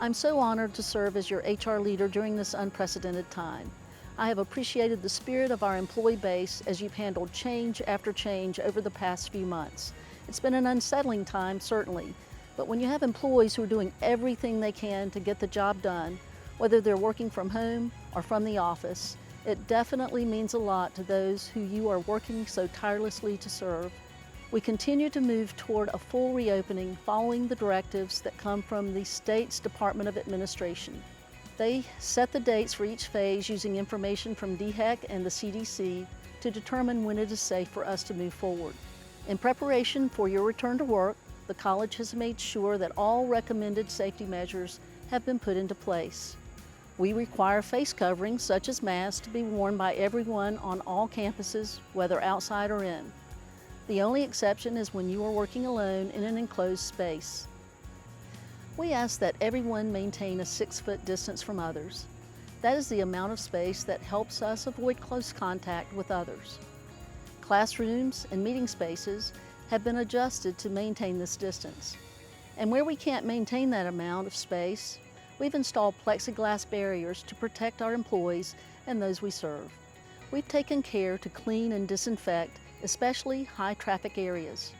I'm so honored to serve as your HR leader during this unprecedented time. I have appreciated the spirit of our employee base as you've handled change after change over the past few months. It's been an unsettling time, certainly, but when you have employees who are doing everything they can to get the job done, whether they're working from home or from the office, it definitely means a lot to those who you are working so tirelessly to serve. We continue to move toward a full reopening following the directives that come from the state's Department of Administration. They set the dates for each phase using information from DHEC and the CDC to determine when it is safe for us to move forward. In preparation for your return to work, the college has made sure that all recommended safety measures have been put into place. We require face coverings such as masks to be worn by everyone on all campuses, whether outside or in. The only exception is when you are working alone in an enclosed space. We ask that everyone maintain a 6-foot distance from others. That is the amount of space that helps us avoid close contact with others. Classrooms and meeting spaces have been adjusted to maintain this distance. And where we can't maintain that amount of space, we've installed plexiglass barriers to protect our employees and those we serve. We've taken care to clean and disinfect, especially high traffic areas.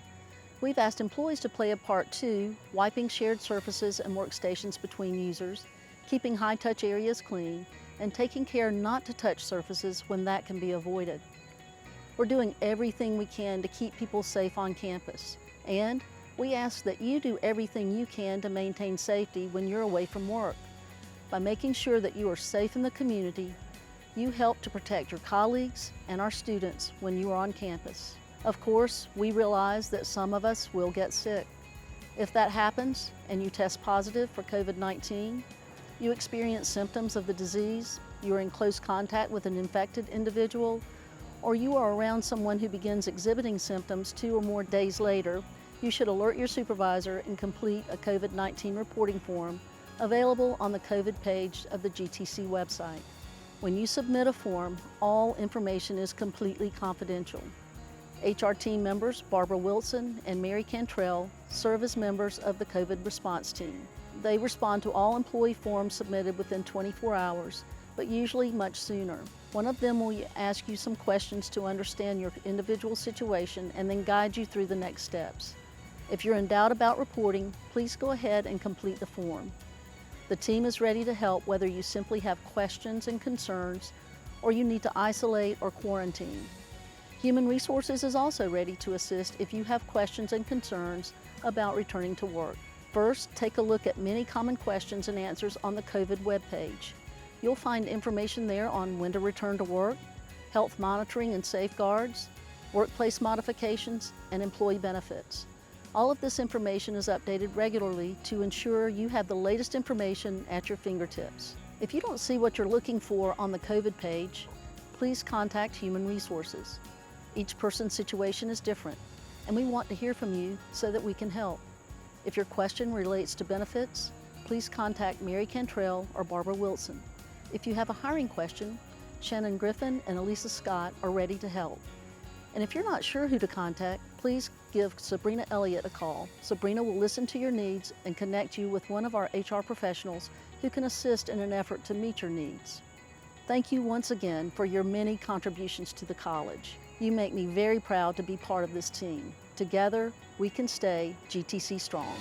We've asked employees to play a part too, wiping shared surfaces and workstations between users, keeping high touch areas clean, and taking care not to touch surfaces when that can be avoided. We're doing everything we can to keep people safe on campus, and we ask that you do everything you can to maintain safety when you're away from work. By making sure that you are safe in the community, you help to protect your colleagues and our students when you are on campus. Of course, we realize that some of us will get sick. If that happens and you test positive for COVID-19, you experience symptoms of the disease, you are in close contact with an infected individual, or you are around someone who begins exhibiting symptoms 2 or more days later, you should alert your supervisor and complete a COVID-19 reporting form available on the COVID page of the GTC website. When you submit a form, all information is completely confidential. HR team members Barbara Wilson and Mary Cantrell serve as members of the COVID response team. They respond to all employee forms submitted within 24 hours, but usually much sooner. One of them will ask you some questions to understand your individual situation and then guide you through the next steps. If you're in doubt about reporting, please go ahead and complete the form. The team is ready to help whether you simply have questions and concerns or you need to isolate or quarantine. Human Resources is also ready to assist if you have questions and concerns about returning to work. First, take a look at many common questions and answers on the COVID webpage. You'll find information there on when to return to work, health monitoring and safeguards, workplace modifications, and employee benefits. All of this information is updated regularly to ensure you have the latest information at your fingertips. If you don't see what you're looking for on the COVID page, please contact Human Resources. Each person's situation is different, and we want to hear from you so that we can help. If your question relates to benefits, please contact Mary Cantrell or Barbara Wilson. If you have a hiring question, Shannon Griffin and Elisa Scott are ready to help. And if you're not sure who to contact, please give Sabrina Elliott a call. Sabrina will listen to your needs and connect you with one of our HR professionals who can assist in an effort to meet your needs. Thank you once again for your many contributions to the college. You make me very proud to be part of this team. Together, we can stay GTC strong.